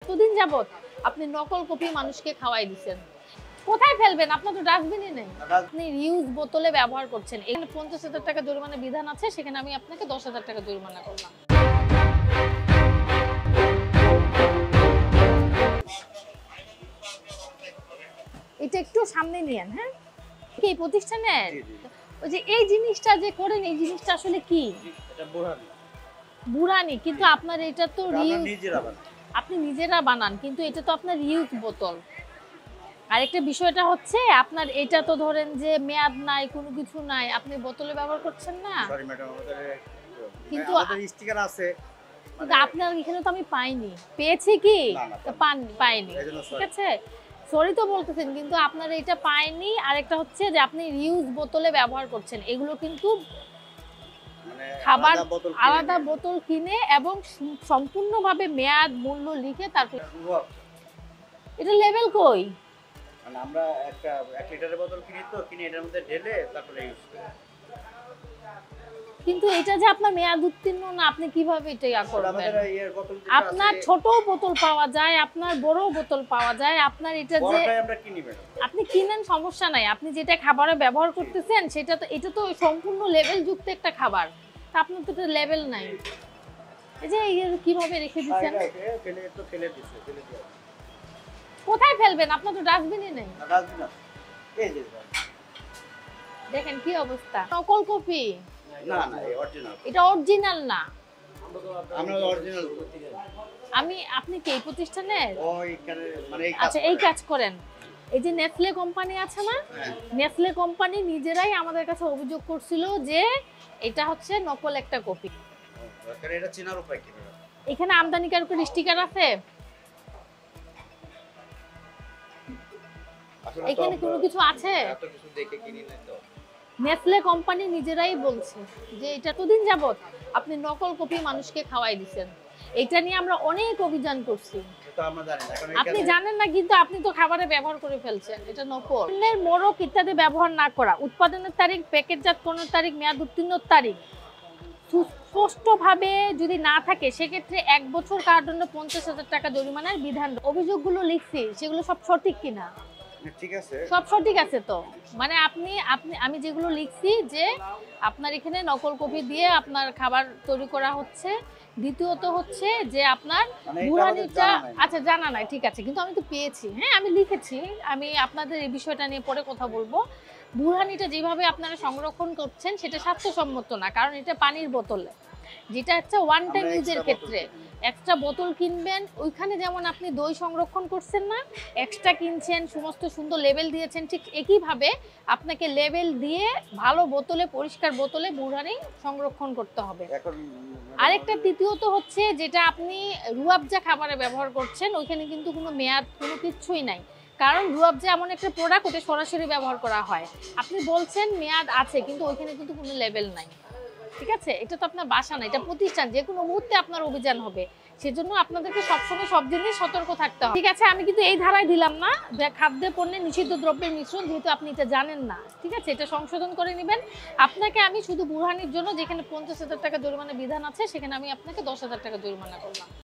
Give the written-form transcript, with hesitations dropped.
এতদিন যাবত আপনি নকল কফি মানুষকে খাওয়াই দিচ্ছেন, কোথায় ফেলবেন? আপনার তো ডাস্টবিনই নেই। আপনি রিউজ বোতলে ব্যবহার করছেন। এখানে 50,000 টাকা জরিমানা বিধান আছে, সেখানে আমি আপনাকে 10,000 টাকা জরিমানা করলাম। এটা একটু সামনে নিয়েন। হ্যাঁ, কি প্রতিষ্ঠানের ওই যে এই জিনিসটা যে করেন, এই জিনিসটা আসলে কি? এটা বুড়ানি। বুড়ানি, কিন্তু আপনার এটা তো আপনি নিজেরা বানান, কিন্তু এটা তো আপনার রিউজ বোতল। আরেকটা বিষয়টা হচ্ছে আপনার এটা তো ধরেন যে মেয়াদ নাই, কোনো কিছু নাই, আপনি বোতলে ব্যবহার করছেন না। সরি ম্যাডাম, আমাদের কিন্তু আমাদের স্টিকার আছে, কিন্তু আপনার এখানে তো আমি পাইনি। পেয়েছি কি? পাইনি। ঠিক আছে, সরি তো বলতেছেন, কিন্তু আপনার এটা পাইনি। আরেকটা হচ্ছে যে আপনি রিউজ বোতলে ব্যবহার করছেন, এগুলো কিন্তু খাবার আলাদা বোতল কিনে এবং সম্পূর্ণভাবে মেয়াদ মূল্য লিখে তারপর। এটা লেভেল কই? মানে আমরা একটা 1 লিটারের বোতল কিনি, তো কিনে এটার মধ্যে ঢেলে তারপরে ইউজ করি। কিন্তু এটা যে আপনার মেয়াদ উত্তীর্ণ না, আপনি কিভাবে এটা করবেন? আপনার ছোট বোতল পাওয়া যায়, আপনার বড় বোতল পাওয়া যায়। আপনার এটা যে আমরা কিনি ম্যাডাম, আপনি কিনেন, সমস্যা নাই। আপনি যেটা খাবারে ব্যবহার করতেছেন সেটা তো, এটা তো সম্পূর্ণ লেভেল যুক্ত একটা খাবার, তা আপনার তো লেভেল নাই। এই যে কিভাবে রেখে দিচ্ছেন? ফেলে দিচ্ছে। কোথায় ফেলবেন? আপনার তো ডাস্টবিনই নেই। ডাস্টবিন আছে, এই যে দেখেন কি অবস্থা। নকল কফি না, এই অরিজিনাল। এটা অরিজিনাল না। আমরা অরিজিনাল। আপনি কি এই প্রতিষ্ঠানের? ওইখানে মানে আচ্ছা, এই কাজ করেন। এই যে নেসলে কোম্পানি আছে না, নেসলে কোম্পানি নিজেরাই আমাদের কাছে অভিযোগ করছিল যে এটা হচ্ছে নকল একটা কফি। এটা চেনার উপায় কি? এখানে আমদানিকারকের স্টিকার আছে, এখানে কোনো কিছু আছে? এত কিছু দেখে কিনি না তো। নেসলে কোম্পানি নিজেরাই বলছে যে এটা এতদিন যাবত আপনি নকল কফি মানুষকে খাওয়াই দিচ্ছেন। এটা নিয়ে আমরা অনেক অভিযান করছি। এটা আমরা জানি না। এখন আপনি জানেন না, কিন্তু আপনি তো খাবারে ব্যবহার করে ফেলছেন। এটা নকল। পণ্যের মোড়ক ইত্যাদি ব্যবহার না করা, উৎপাদনের তারিখ, প্যাকেটজাতকরণের তারিখ, মেয়াদ উত্তীর্ণের তারিখ সুস্পষ্টভাবে যদি না থাকে, সেক্ষেত্রে 1 বছর কারাদণ্ড, 50,000 টাকা জরিমানার বিধান। অভিযোগগুলো লিখছি, সেগুলো সব সঠিক কিনা? ঠিক আছে, সব সঠিক আছে তো? মানে আমি যেগুলো লিখছি যে আপনার এখানে নকল কফি দিয়ে আপনার খাবার তৈরি করা হচ্ছে। দ্বিতীয়ত হচ্ছে যে আপনার বুড়ানিটা, আচ্ছা জানা নাই, ঠিক আছে, কিন্তু আমি তো পেয়েছি। হ্যাঁ, আমি লিখেছি। আমি আপনাদের এই বিষয়টা নিয়ে পরে কথা বলবো। বুড়ানিটা যেভাবে আপনারা সংরক্ষণ করছেন সেটা স্বাস্থ্যসম্মত না, কারণ এটা পানির বোতলে, যেটা হচ্ছে ওয়ান টাইম ইউজের ক্ষেত্রে এক্সট্রা বোতল কিনবেন। ওইখানে যেমন আপনি দই সংরক্ষণ করছেন না, এক্সট্রা কিনছেন, সমস্ত সুন্দর লেবেল দিয়েছেন, ঠিক একইভাবে আপনাকে লেবেল দিয়ে ভালো বোতলে, পরিষ্কার বোতলে বুড়ানি সংরক্ষণ করতে হবে। আরেকটা তৃতীয়ত হচ্ছে যেটা আপনি রুয়াবজা খাবারে ব্যবহার করছেন, ওইখানে কিন্তু কোনো মেয়াদ, কোনো কিছুই নাই। কারণ রুয়াবজা এমন একটা প্রোডাক্ট, ওটা সরাসরি ব্যবহার করা হয়। আপনি বলছেন মেয়াদ আছে, কিন্তু ওইখানে কিন্তু কোনো লেবেল নাই। ঠিক আছে, এটা তো আপনার বাসা না, এটা প্রতিষ্ঠান। যে কোনো মুহূর্তে আপনার অভিযান হবে, সেজন্য আপনাদেরকে সবসময় সব জিনিস সতর্ক থাকতে হবে। ঠিক আছে, আমি কিন্তু এই ধারায় দিলাম না খাদ্য পণ্যের নিষিদ্ধ দ্রব্যের মিশ্রণ, যেহেতু আপনি এটা জানেন না। ঠিক আছে, এটা সংশোধন করে নেবেন। আপনাকে আমি শুধু বুড়ানির জন্য যেখানে 50,000 টাকা জরিমানা বিধান আছে, সেখানে আমি আপনাকে 10,000 টাকা জরিমানা করলাম।